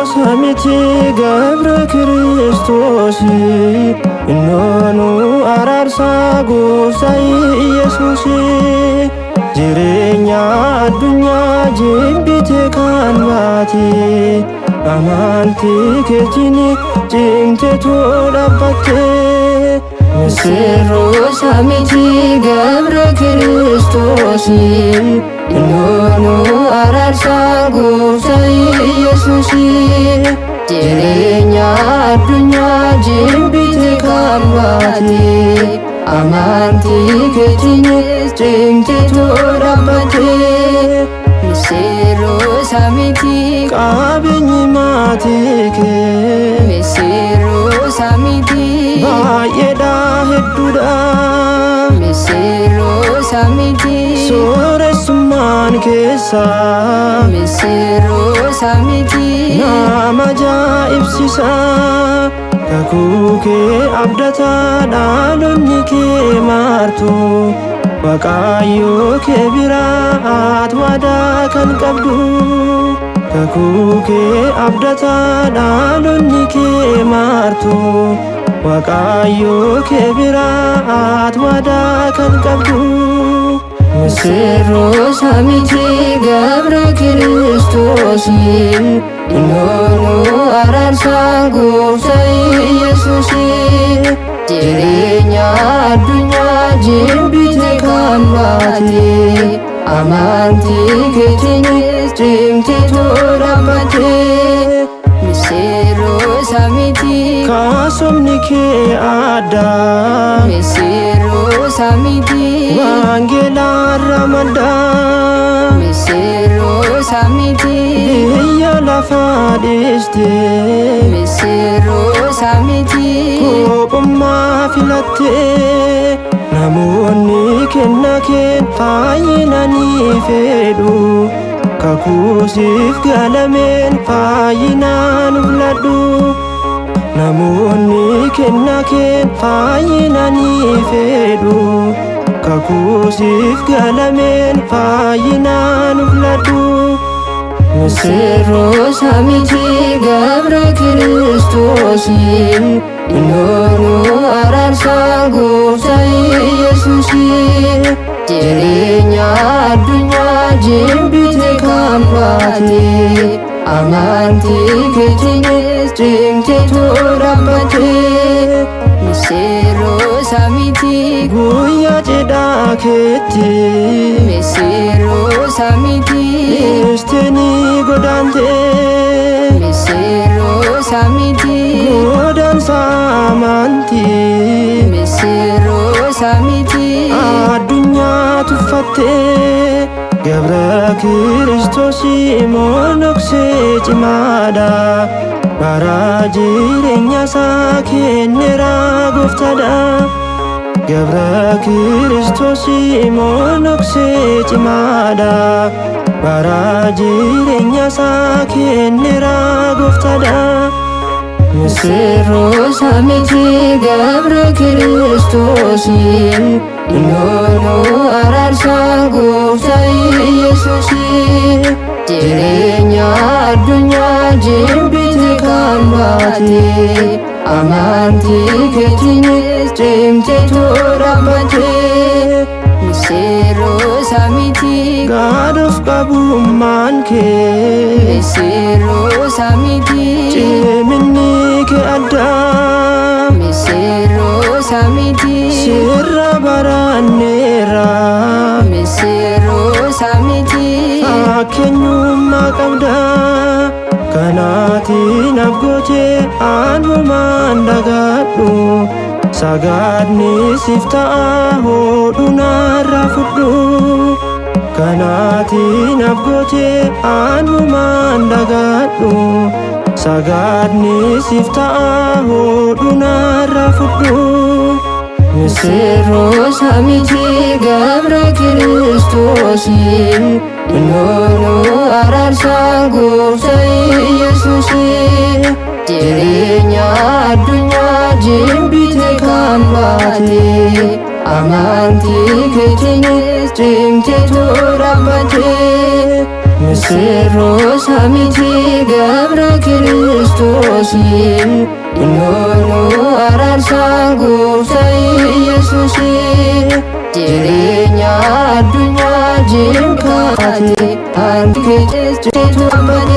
samiti Gabra Kiristosi Innonu ararsa Gooftaa Yesuusi Jireenya addunyaa jibbite kan baate amantii keetiin cimteetu dhaabbatte Misirroo samiti Gabra Kiristosi Innonu ararsa Gooftaa Yesuusi Jireenya addunyaa jibbite kan baate amantii keetiin cimteetu dhaabbatte Misirroo samiti qabeenyi maatii kee Misirroo samiti baay'eedha hedduudha Misirroo samiti sooressumaan keessa Misirroo samiti nama ajaa'ibsiisa kakuu kee abdataa dhaalonni kee martu Waaqayyoo kee biraa waadaa kan qabdu kakuu kee abdataa dhaalonni kee martu Waaqayyoo kee biraa waadaa kan qabdu Misirroo samiti Gabra Kiristosi Innonu ararsa Gooftaa Yesuusi Jireenya addunyaa jibbite kan baate amantii keetiin cimteetu dhaabbatte Misirroo samiti kaasomni kee addaa Misirroo samiti wangeelaarra maddaa Misirroo samiti biyya lafaa dhiiste Misirroo samiti kophummaa filatte namoonni kenna kee fayyinanii fedhu kakuu siif galameen fayyinaan uladhu namoonni kenna kee fayyinanii fedhu kakuu siif galameen fayyinaan uladhu Misirroo samiti Gabra Kiristosi Innonu ararsa Gooftaa Yesuusi Jireenya addunyaa jibbite kan baate amantii keetiin cimteetu dhaabbatte Misirroo samiti guyyaa cidhaa keetti Misirroo samiti isteenii godaante Misirroo samiti godaansa amantii Misirroo samiti addunyaa tuffatte Gabra Kiristosi monoksee cimaadha bara jireenya isaa kenneera gooftaadha Gabra Kiristosi monoksee cimaadha bara jireenya isaa kenneera gooftaadha Misirroo samiti Gabra Kiristosi Innonu ararsa Gooftaa Yesuusi Jireenya addunyaa jibbite kan baate amantii keetiin cimteetu dhaabbatte Misirroo samiti gaaduuf qabummaan kee Misirroo samiti ciminni kee addaa Misirroo samiti sirra baranneera Misirroo samiti fakkeenyummaa qabda kanaatiin abgootee aanumaan dhagadhu sagaadni siif ta'a hoodhuunarraa fudhu kanaatiin abgootee aanumaan dhagadhu sagaadni siif ta'a hoodhuunarraa fudhu Misirroo samiti Gabra Kiristosi Innonu ararsa Gooftaa Yesuusi Jireenya addunyaa jibbite kan baate amantii keetiin cimteetu dhaabbatte ምስሮ ሳሚቲ ገብረ ክርስቶስ እንሆኑ አራርሳን ጎፍታይ ኢየሱስ ጅሬኛ አዱኛ ጅንካቴ አንድ ኬጨስ ጄቱ አመኔ